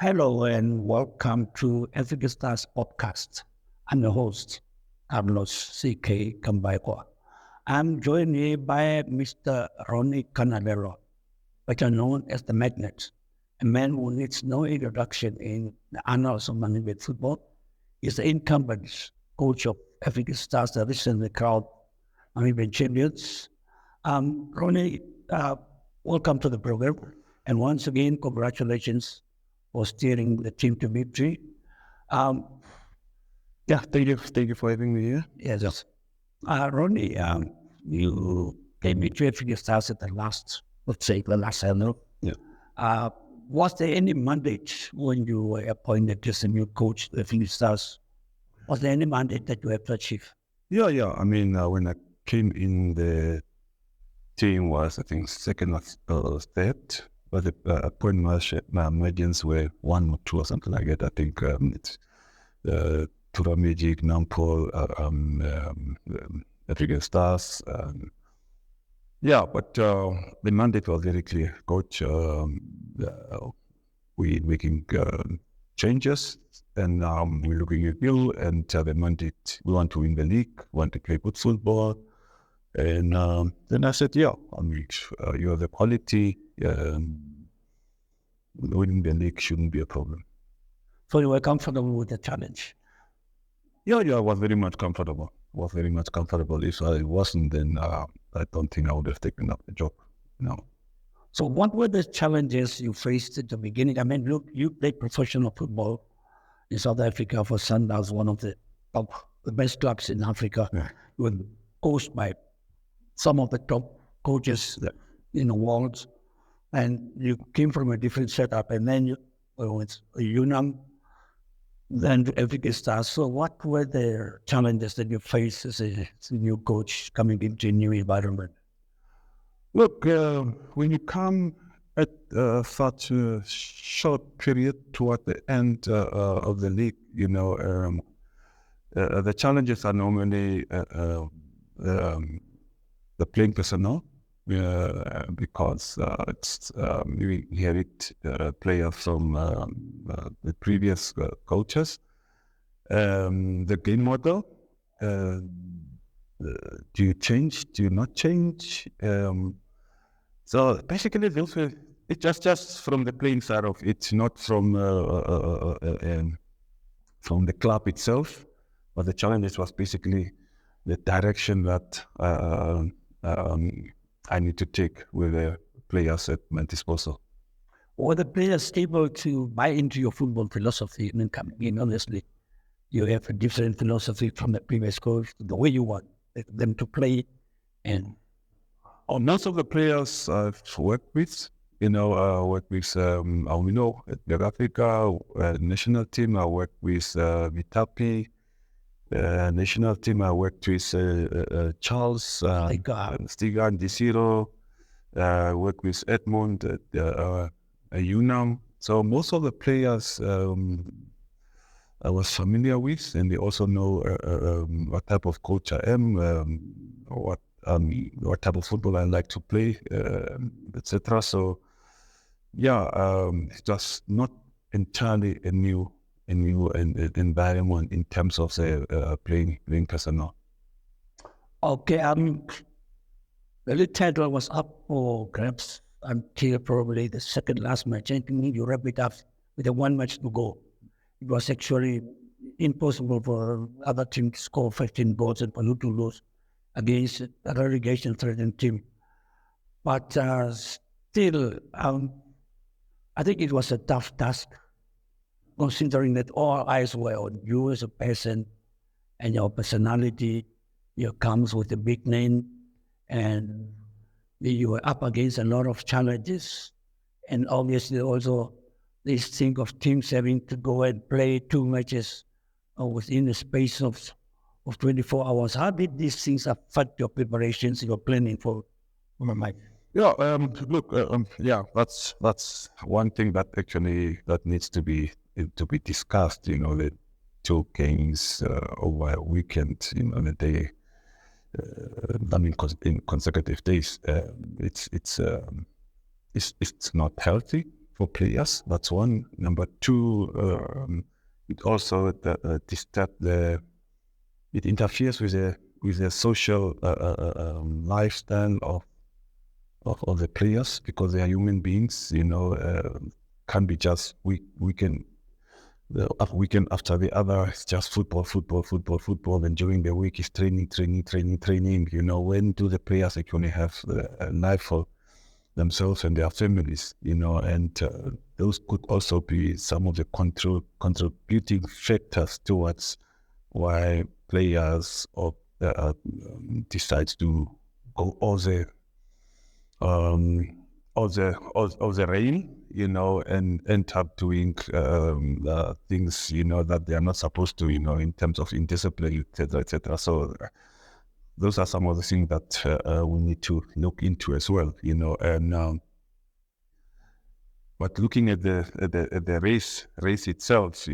Hello and welcome to Africa Stars podcast. I'm the host, Carlos C.K. Kambaikwa. I'm joined here by Mr. Ronny Kanalelo, better known as the Magnet, a man who needs no introduction in the annals of Manipur football. He's the incumbent coach of Africa Stars, the recently crowned Manipur champions. Ronny, welcome to the program. And once again, congratulations for steering the team to victory. Thank you for having me here. Yes. Ronny, you came into Africa Stars at the last annual. Yeah. Was there any mandate when you were appointed as a new coach of Africa Stars? Was there any mandate that you had to achieve? Yeah. I mean, when I came in, the team was, I think, second or third. But the point margins were 1 or 2 or something like that. I think it's Tura Magic, Nampol, African Stars. But the mandate was very clear. Coach, we're making changes, and we're looking at you. And the mandate, we want to win the league, want to play good football. And then I said, you have the quality. Winning the league shouldn't be a problem. So you were comfortable with the challenge? Yeah, I was very much comfortable. If I wasn't, then I don't think I would have taken up the job. No. So what were the challenges you faced at the beginning? I mean, look, you played professional football in South Africa for Sundowns, one of the best clubs in Africa. Yeah. You were coached by some of the top coaches in the world. And you came from a different setup, and then you went UNAM, then Africa Stars. So what were the challenges that you faced as a new coach coming into a new environment? Look, when you come at such a short period toward the end of the league, the challenges are normally the playing personnel. Because we inherit players from the previous coaches. The game model, do you change? Do you not change? So basically, it's just from the playing side of it, not from the club itself. But the challenge was basically the direction that I need to take with the players at my disposal. Were the players able to buy into your football philosophy? I mean, coming in, honestly, you have a different philosophy from the previous coach, the way you want them to play. And most of the players I've worked with, at the Africa national team. I worked with Vitapi. National team, I worked with Charles, Stiga and Desiro. I worked with Edmund at UNAM. So most of the players I was familiar with, and they also know what type of coach I am, what type of football I like to play, etc. So it's just not entirely a new environment in terms of the playing personnel. Okay, the league title was up for grabs until probably the second last match. I think you wrap it up with a 1 match to go. It was actually impossible for other team to score 15 goals and Palu to lose against a relegation threatened team. But still, I think it was a tough task, considering that all eyes were on you as a person and your personality. You comes with a big name, and you were up against a lot of challenges. And obviously also this thing of teams having to go and play 2 matches within the space of 24 hours. How did these things affect your preparations, your planning for my? That's one thing that needs to be discussed. The 2 games over a weekend, a day. In consecutive days, it's not healthy for players. That's one. Number two, it also it interferes with the social lifestyle of the players, because they are human beings. Can be just weekend after the other. It's just football, and during the week is training. When do the players actually have a life for themselves and their families? And those could also be some of the contributing factors towards why players decide to go all the rain, and end up doing things, that they are not supposed to, in terms of indiscipline, etc., etc. So those are some of the things that we need to look into as well, and but looking at the race itself,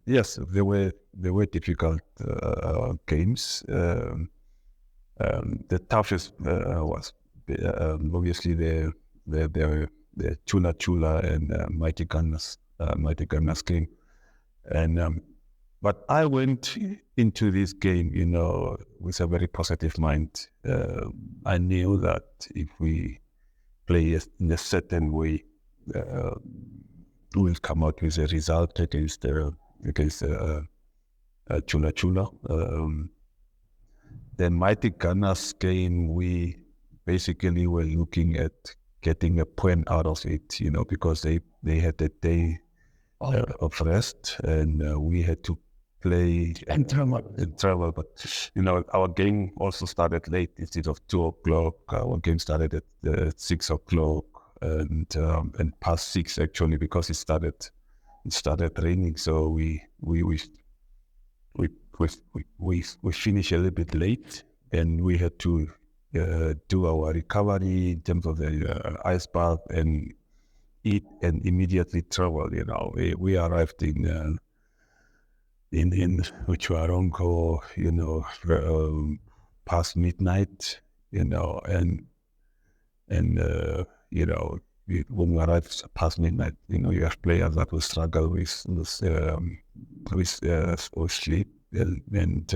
yes, there were difficult games. The toughest was obviously the Chula and Mighty Gunners game, and but I went into this game, with a very positive mind. I knew that if we play in a certain way, we'll come out with a result against Chula. The Mighty Gunners game, we basically were looking at getting a point out of it, because they had a day of rest, and we had to play and travel. But our game also started late. Instead of 2:00, our game started at 6:00, and past 6 actually, because it started raining. So we finished a little bit late, and we had to do our recovery in terms of the ice bath and eat, and immediately travel. We arrived in Uchuarongo, past midnight, and when we arrived past midnight, you have players that will struggle with sleep, and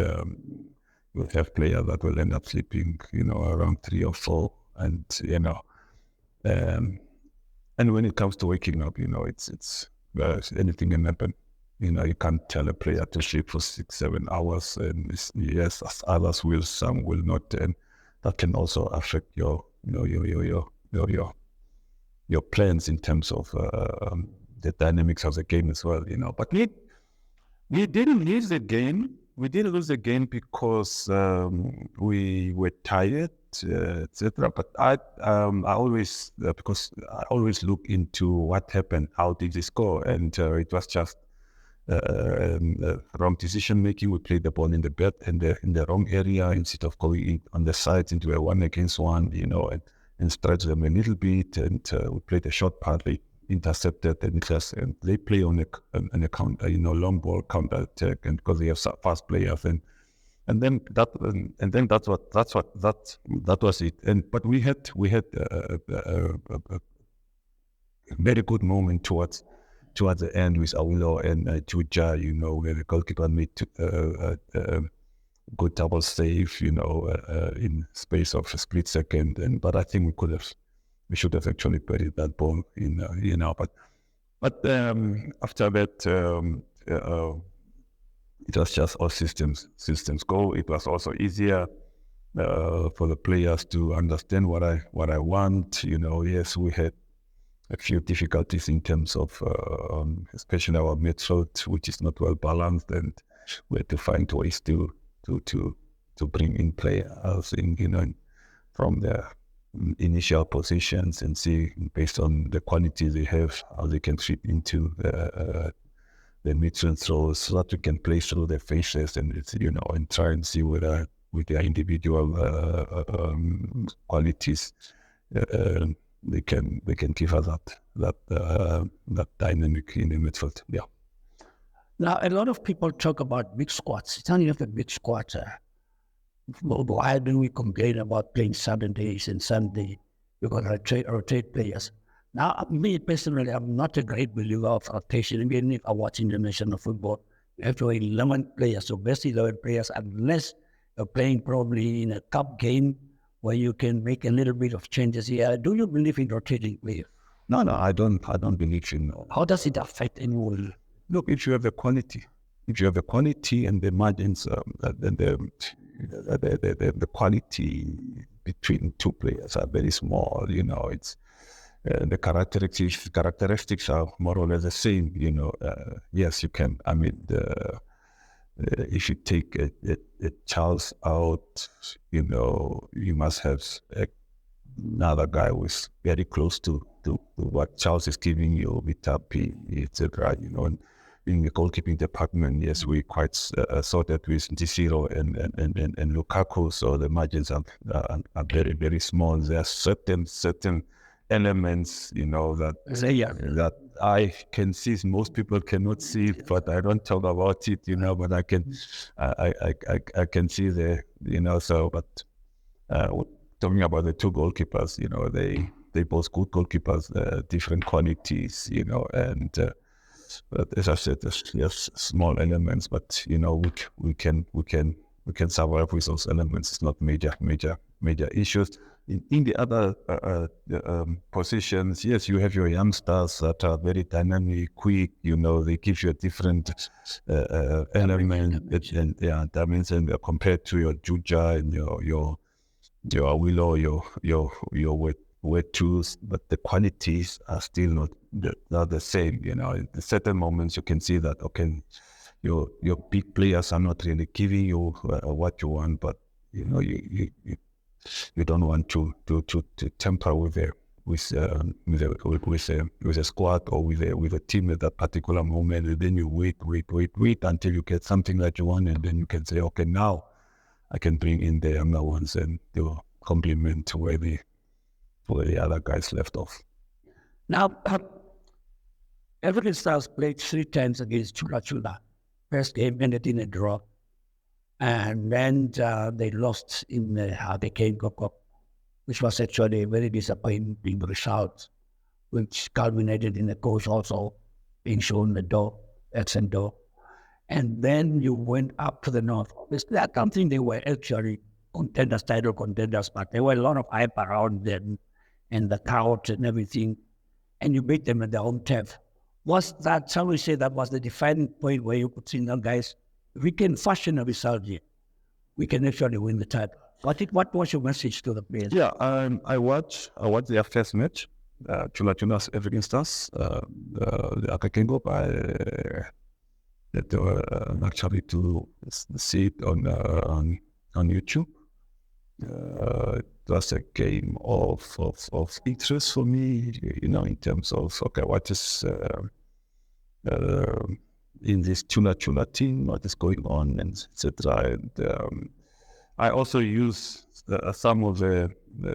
you have players that will end up sleeping, around 3 or 4, and and when it comes to waking up, it's anything can happen. You can't tell a player to sleep for 6-7 hours, and yes, as others will, some will not, and that can also affect your plans in terms of the dynamics of the game as well. But we didn't lose the game. We didn't lose the game because we were tired, etc. But I always because I always look into what happened, how did this go, and it was just wrong decision making. We played the ball in the wrong area instead of going on the sides into a 1-against-1, and stretch them a little bit, and we played a short part. They intercepted, and they play on a counter, long ball counter attack, and because they have fast players, and then that was it. But we had a very good moment towards the end with Aulo and Chuja, where the goalkeeper made good double save, in space of a split second. But I think we should have actually buried that ball But after that, it was just all systems go. It was also easier for the players to understand what I want. Yes, we had a few difficulties in terms of, especially our midfield, which is not well balanced, and we had to find ways to bring in players from their initial positions and see, based on the quality they have, how they can fit into the midfield throws, so that we can play through their faces and and try and see whether with their individual qualities they can give us that dynamic in the midfield. Yeah. Now, a lot of people talk about big squads. It's only have a big squad. Why do we complain about playing Saturdays and Sunday? We're going to rotate players. Now, me personally, I'm not a great believer of rotation. Even if I watch international football, you have to have 11 players, so best 11 players, unless you're playing probably in a cup game where you can make a little bit of changes here. Do you believe in rotating players? No, I don't believe in. How does it affect anyone? Look, if you have the quality, and the margins, the quality between two players are very small. It's the characteristics are more or less the same. Yes, you can. I mean, if you take a Charles out, you must have another guy who is very close to what Charles is giving you with Tapi, etc. And in the goalkeeping department, yes, we quite sorted with Desiro and Lukaku, so the margins are very, very small. There are certain elements, that I can see. Most people cannot see it, but I don't talk about it, but I can see so, but talking about the two goalkeepers, they both good goalkeepers, different qualities, and but as I said, there's small elements, but we can survive with those elements. It's not major issues. In the other positions, yes, you have your youngsters that are very dynamic, quick. They give you a different element, dimension compared to your Juja and your Willow, your wet tools, but the qualities are still not the same. In certain moments you can see that your big players are not really giving you what you want, but you don't want to temper with a squad or with a team at that particular moment, and then you wait until you get something that you want, and then you can say, okay, now I can bring in the younger ones and do complement to where the other guys left off. Now, Everton Stars played 3 times against Chula. First game ended in a draw. And then they lost in the King Cup, which was actually a very disappointing result, which culminated in the coach also being shown the door, exit door. And then you went up to the north. I don't think they were actually title contenders, but there were a lot of hype around them and the crowd and everything. And you beat them at their home turf. Was that, shall we say, that was the defining point where you could see, now guys, we can fashion a result here. We can actually win the title. What was your message to the players? Yeah, I watched their first match, Chula's against us, the Akakengo. Actually to see it on YouTube. It was a game of interest for me, in terms of what is in this Chula team, what is going on, and etc. And I also use some of the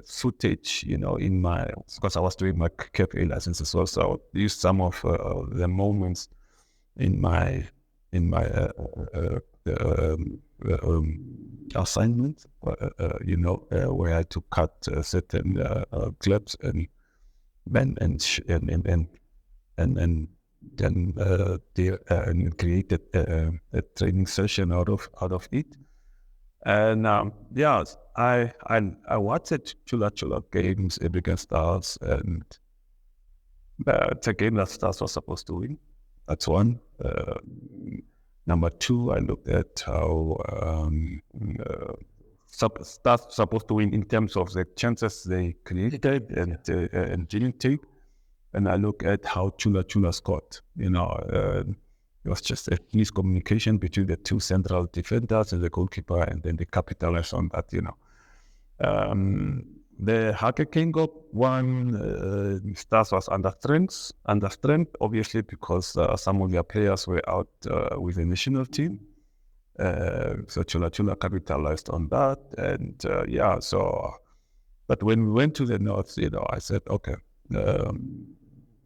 footage, in my, because I was doing my KPA license as well, so I used some of the moments in my assignment, where I had to cut certain clips and then created a training session out of it. And I watched Chula games against Stars, and it's a game that Stars was supposed to win. That's one. Number two, I looked at how Stars supposed to win in terms of the chances they created and didn't take. And I look at how Chula scored. It was just a miscommunication between the two central defenders and the goalkeeper, and then they capitalized on that. The Hake Kingo one, Stars was under strength, obviously, because some of their players were out with the national team. So Chula capitalized on that, and but when we went to the north, I said, okay,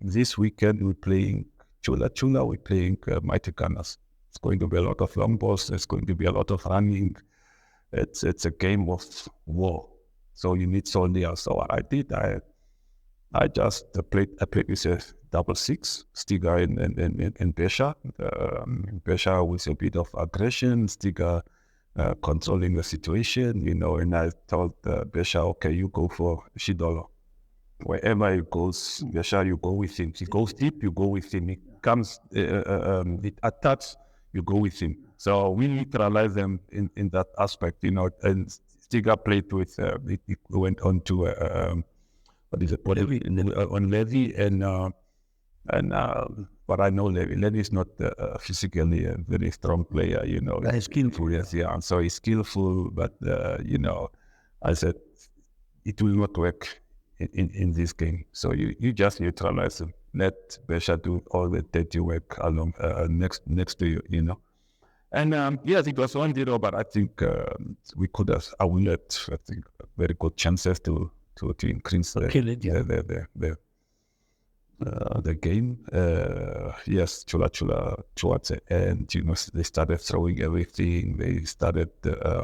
this weekend we're playing Chula, we're playing Mighty Gunners. It's going to be a lot of long balls. There's going to be a lot of running. It's a game of war. So you need soldiers. So what I did, I played with a double six, Stiga and Besha. Besha with a bit of aggression, Stiga controlling the situation, and I told Besha, okay, you go for Shidolo. Wherever he goes, Besha, you go with him. He goes deep, you go with him. He comes, it attacks, you go with him. So we neutralize them in that aspect, and Stiga played with, it went on to what is it? Levy. On Levy and but I know Levy. Levy is not physically a very strong player, He's skillful. Yes, yeah. And so he's skillful, but I said it will not work in this game. So you just neutralize him. Let Besha do all the dirty work along next to you, And yes, it was 1-0, but I think we could have awarded, I think, very good chances to increase the game. Yes, Chula towards the end, they started throwing everything. They started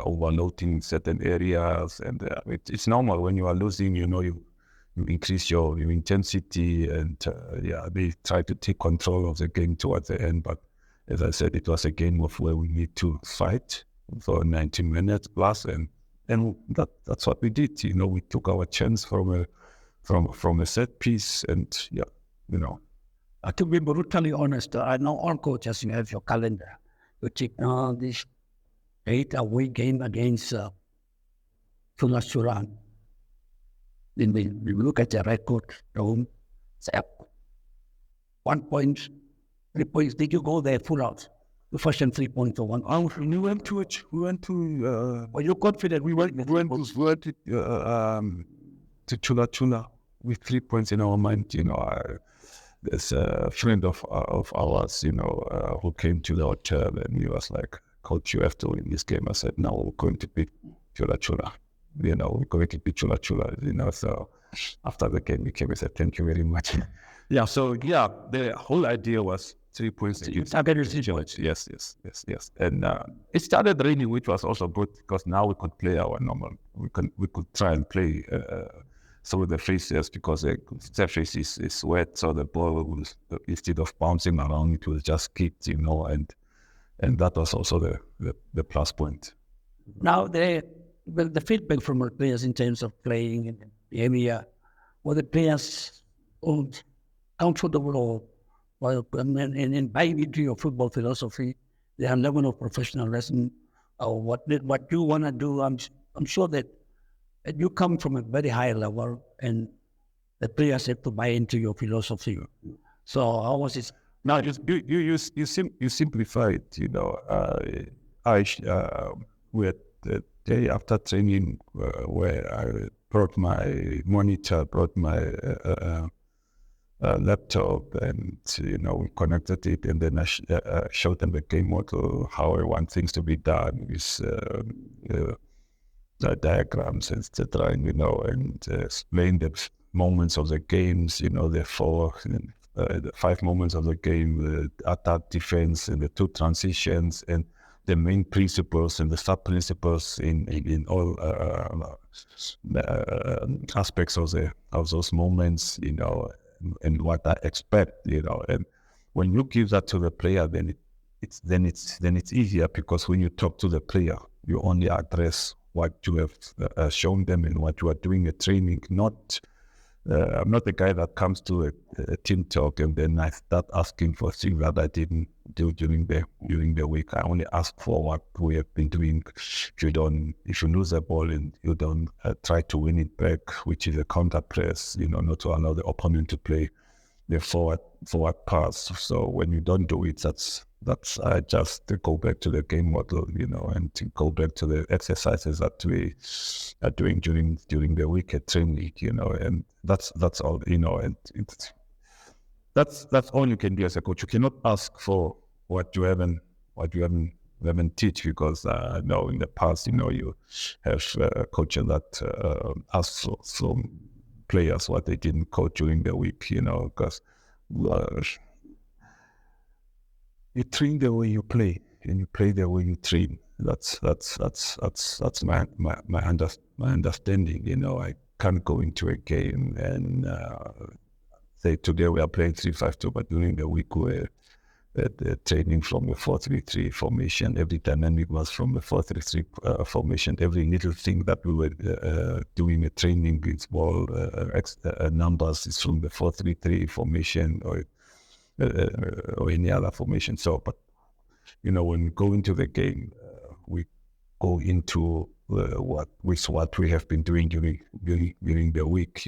overloading certain areas, and it's normal when you are losing. You increase your intensity, and they try to take control of the game towards the end. But as I said, it was a game of where we need to fight for 90 minutes plus, and that's what we did. We took our chance from a set piece, and To be brutally honest, I know all coaches, you have your calendar. You check this 8-away game against Suran. Then we look at the record, home, say 1 point, 3 points. Did you go there full out? The first and 3 points or 1? We went to it. We went to. Were you confident? We went to Chula with 3 points in our mind. There's a friend of ours, who came to the hotel, and he was like, "Coach, you have to win this game." I said, "No, we're going to beat Chula. We're going to beat Chula. So after the game, we came and said, "Thank you very much." So the whole idea was 3 points. Yes. And it started raining, which was also good because now we could play our normal. We could try and play through the faces because the surface is wet, so the ball was, instead of bouncing around, it was just kicked, and that was also the plus point. Now the feedback from our players in terms of playing in the area, were the players comfortable and buying into your football philosophy, their level of professionalism, or what you want to do? I'm sure that you come from a very high level, and the players have to buy into your philosophy. So how was it? Now you simplify it. We had the day after training where I brought my monitor, brought my laptop, and we connected it, and then I showed them the game model, how I want things to be done with the diagrams, etc. And explain the moments of the games, the 5 moments of the game, the attack, defense, and the 2 transitions, and the main principles and the sub principles in all aspects of those moments, and what I expect, and when you give that to the player, then it's easier, because when you talk to the player, you only address what you have shown them and what you are doing at training. I'm not the guy that comes to a team talk and then I start asking for things that I didn't do during the week. I only ask for what we have been doing. If you lose the ball and you don't try to win it back, which is a counter press, not to allow the opponent to play the forward pass. So when you don't do it, that's I just go back to the game model, and to go back to the exercises that we are doing during the week at training, and that's all, and that's all you can do as a coach. You cannot ask for what you haven't teach, because no, in the past, you have coaches that ask for players what they didn't coach during the week, because you train the way you play, and you play the way you train. That's my understanding. I can't go into a game and say today we are playing 3-5-2, but during the week we're training from the 4-3-3 formation. Every dynamic was from the 4-3-3 formation. Every little thing that we were doing a training with small numbers is from the 4-3-3 formation or any other formation. So, but when we go into the game, we go into what we have been doing during the week.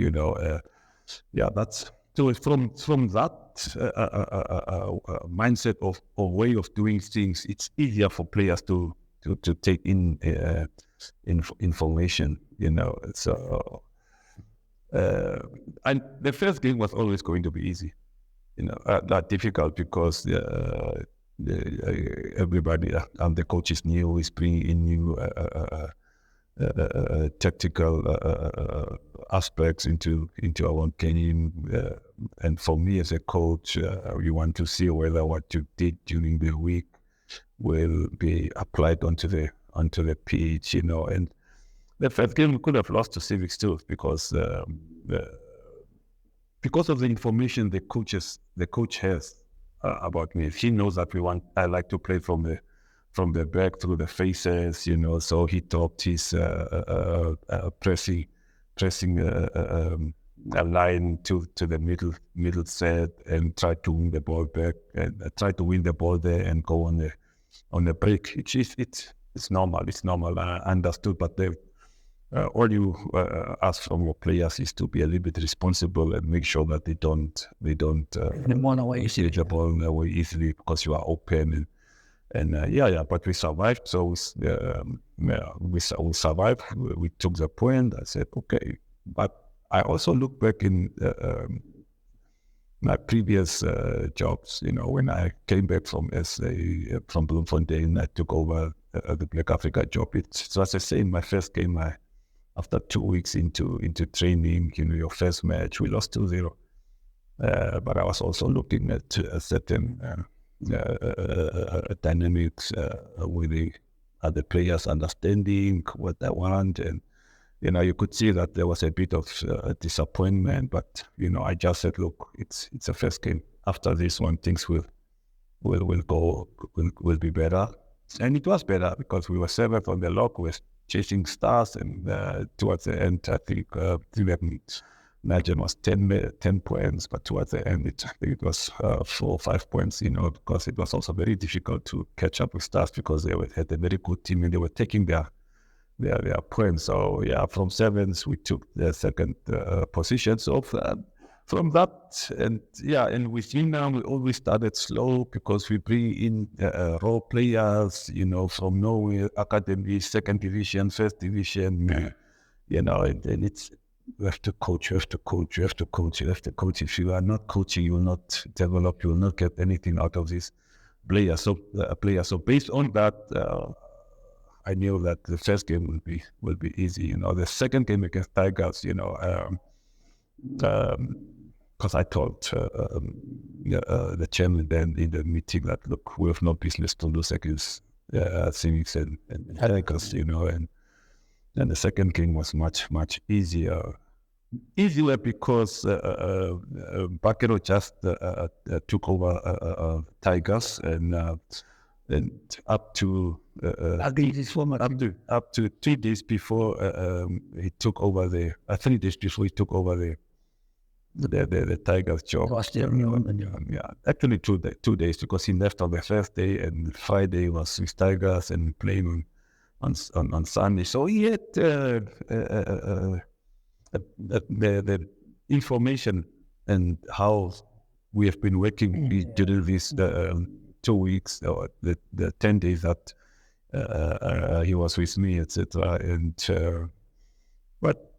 That's so. It's from that mindset of way of doing things. It's easier for players to take in information. So. And the first game was always going to be easy. Not difficult because everybody and the coaches knew is bringing in new tactical aspects into our game. And for me as a coach, we want to see whether what you did during the week will be applied onto the pitch. And the first game we could have lost to Civics too because of the information the coach has about me. He knows that I like to play from the back through the faces, so he dropped his pressing a line to the middle set and tried to win the ball back and tried to win the ball there and go on the break. It's normal. I understood, but all you ask from your players is to be a little bit responsible and make sure that they don't take the ball away easily because you are open and but we survived. So we survived. We took the point. I said okay, but I also look back in my previous jobs. When I came back from from Bloemfontein, I took over the Black Africa job. So as I say, in my first game, after 2 weeks into training, your first match, we lost 2-0. But I was also looking at a certain dynamics with the other players understanding what they want. And, you could see that there was a bit of disappointment. But, I just said, look, it's a first game. After this one, things will be better. And it was better because we were 7th on the log. We were chasing stars, and towards the end, I think Nigel was 10 points, but towards the end, it was 4 or 5 points, because it was also very difficult to catch up with stars because they had a very good team and they were taking their points. So from 7th, we took the second position. So from that, and with now we always started slow because we bring in raw players, from Norway, academy, second division, first division, and then it's you have to coach. If you are not coaching, you will not develop. You will not get anything out of this player. So based on that, I knew that the first game will be easy. The second game against Tigers, because I told the chairman then in the meeting that, look, we have no business to lose against Civics and Tigers, and the second game was much, much easier. Easier because Bakero just took over Tigers and up to 3 days before he took over 3 days before he took over the Tigers job. Actually 2 days because he left on the first day and Friday was with Tigers and playing on Sunday. So he had the information and how we have been working during these 2 weeks or the 10 days that he was with me, etc. And but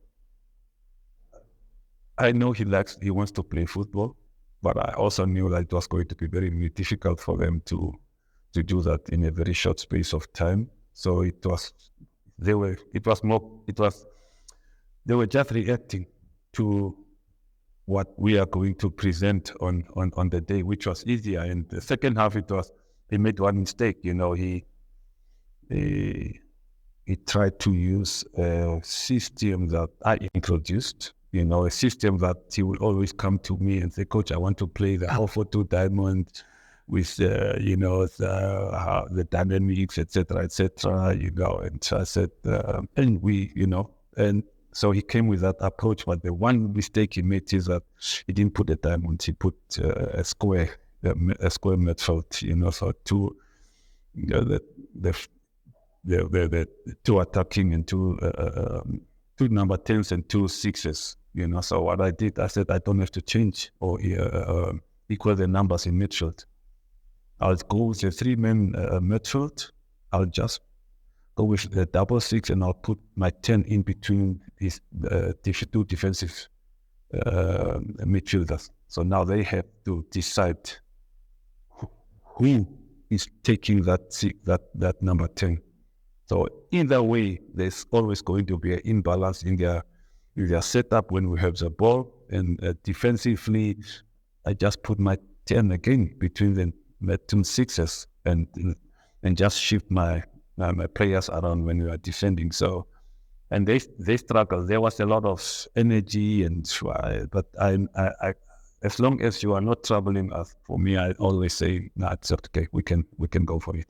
I know he wants to play football, but I also knew that it was going to be very, very difficult for them to do that in a very short space of time. So they were just reacting to what we are going to present on the day, which was easier. And the second half, he made one mistake. He he tried to use a system that I introduced, a system that he will always come to me and say, Coach, I want to play the 4-4-2 diamond with, the dynamics, etc., and so I said, and so he came with that approach, but the one mistake he made is that he didn't put a diamond, he put a square midfield, so two, the two attacking and two number 10s and two 6s, So what I did, I said, I don't have to change or equal the numbers in midfield. I'll go with a 3-man midfield. I'll just go with the 6-6 and I'll put my 10 in between these two defensive midfielders. So now they have to decide who is taking that number 10. So either way, there's always going to be an imbalance in their setup when we have the ball. And defensively, I just put my 10 again between the two 6s and just shift my players around when we are defending. So, and they struggle. There was a lot of energy but I as long as you are not troubling us, for me, I always say, no, it's okay. We can go for it.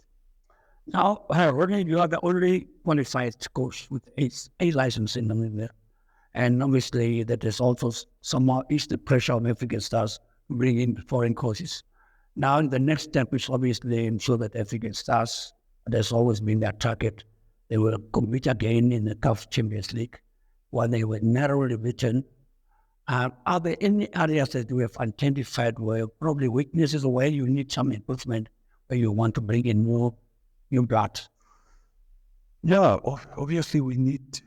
Now, Ronny, you are the only qualified coach with a license in Namibia. And obviously, that is also somehow is the pressure on African Stars to bring in foreign coaches. Now, the next step is obviously ensure that African Stars, there's always been their target. They will compete again in the CAF Champions League, while they were narrowly beaten. Are there any areas that you have identified where probably weaknesses or where you need some improvement, where you want to bring in more new blood? Yeah, obviously we need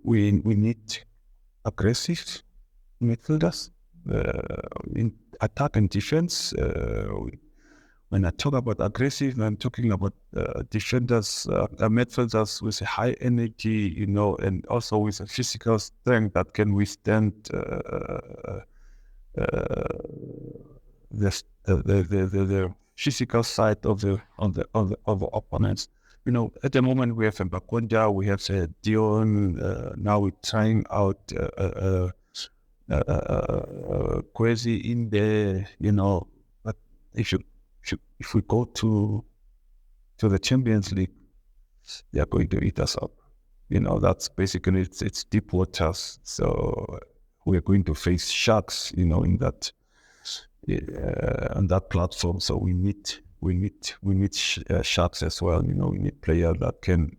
we need aggressive midfielders in attack and defense. When I talk about aggressive, I'm talking about defenders, midfielders with a high energy, and also with a physical strength that can withstand the physical side of the opponents. At the moment we have Mbakonja, we have Dion. Now we're trying out Kwesi in there. But if we go to the Champions League, they are going to eat us up. That's basically it's deep waters. So we are going to face sharks. In that on that platform. So we need sharks as well. We need players that can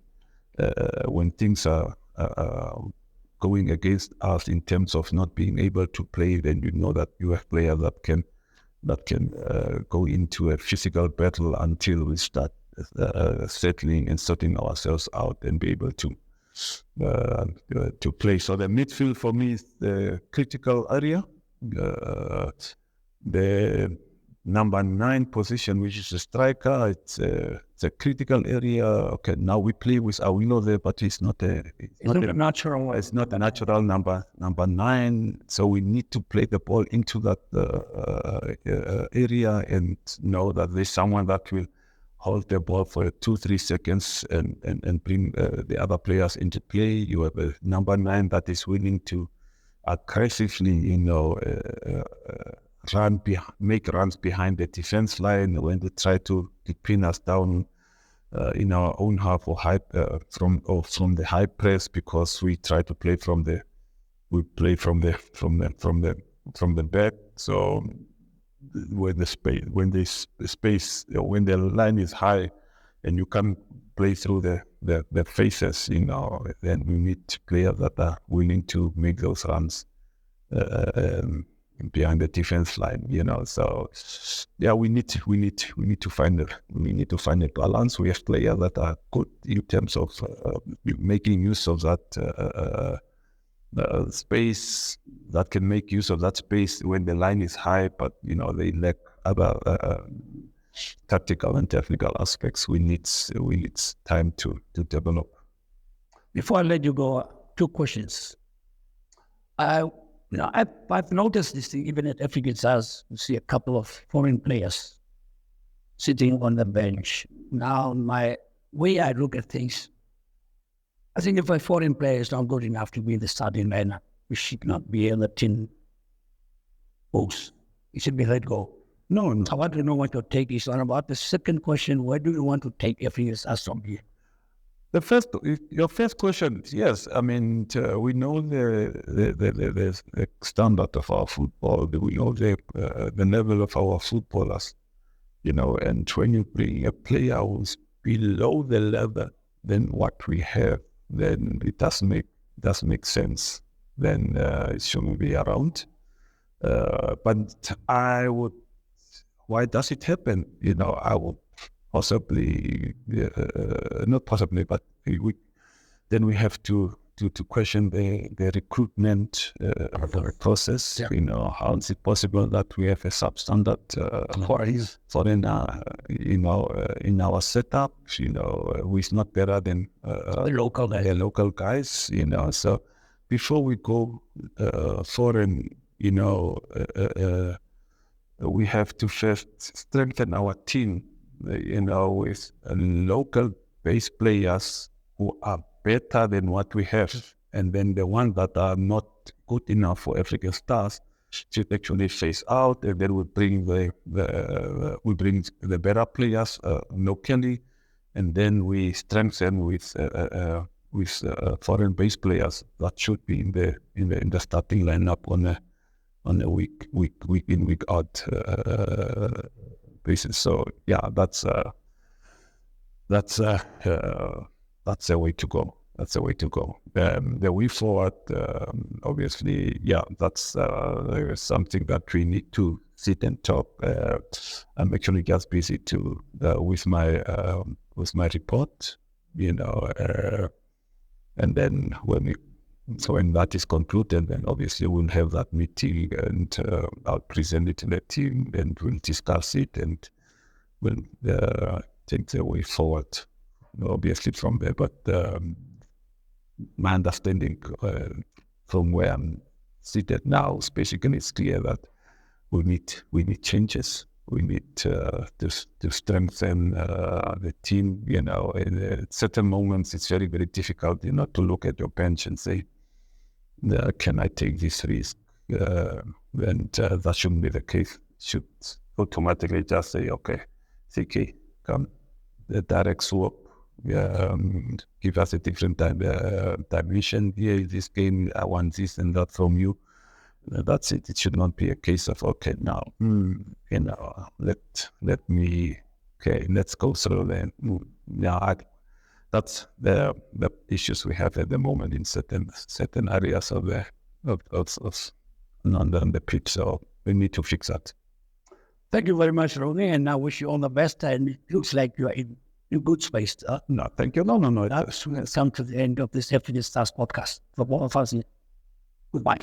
when things are going against us in terms of not being able to play, then that you have players that can go into a physical battle until we start settling and sorting ourselves out and be able to play. So the midfield for me is the critical area. The number 9 position, which is a striker, it's a critical area. Okay, now we play with Awilo there, but it's not a natural. It's not a natural number 9. So we need to play the ball into that area and know that there's someone that will hold the ball for 2-3 seconds and bring the other players into play. You have a number 9 that is willing to aggressively, make runs behind the defense line when they try to pin us down in our own half or from the high press, because we try to play from the back. So when the line is high and you can play through the faces, then we need players that are willing to make those runs behind the defense line, So yeah, we need to find a balance. We have players that are good in terms of making use of that space, that can make use of that space when the line is high, but they lack other tactical and technical aspects. We need time to develop. Before I let you go, 2 questions. I've noticed this thing, even at African Stars, you see a couple of foreign players sitting on the bench. Now, my way I look at things, I think if a foreign player is not good enough to be in the starting lineup, we should not be in the tin box. It should be let go. No, I want to know what your take is on about the second question. Where do you want to take everything else from here? Your first question, yes. I mean, we know the standard of our football. We know the level of our footballers, and when you bring a player who's below the level than what we have, then it doesn't make sense. Then it shouldn't be around. But why does it happen? I would possibly, not possibly, but then we have to question the recruitment process. Yeah. How is it possible that we have a substandard foreigner, in our setup, who is not better than The local guys. So before we go foreign, we have to first strengthen our team, with local base players who are better than what we have. And then the ones that are not good enough for African Stars should actually phase out, and then we bring the better players locally, and then we strengthen with foreign base players that should be in the starting lineup on a week in, week out basis. So yeah, that's the way to go. That's the way to go. The way forward, obviously, yeah, that's something that we need to sit and talk. I'm actually just busy with my report, and then when that is concluded, then obviously we'll have that meeting, and I'll present it to the team, and we'll discuss it, and we'll take the way forward, obviously, from there. But my understanding from where I'm seated now, basically, it's clear that we need changes. We need to strengthen the team. In certain moments, it's very, very difficult, to look at your bench and say, can I take this risk? And that shouldn't be the case. Should automatically just say, okay, CK, come, the direct swap. Give us a different dimension here. This game, I want this and that from you. That's it. It should not be a case of, okay, now, let's go through then. That's the issues we have at the moment in certain areas of on the pitch. So we need to fix that. Thank you very much, Ronny, and I wish you all the best. And it looks like you are in good space. No, thank you. No. That's come to the end of this African Stars podcast. For all of us, goodbye.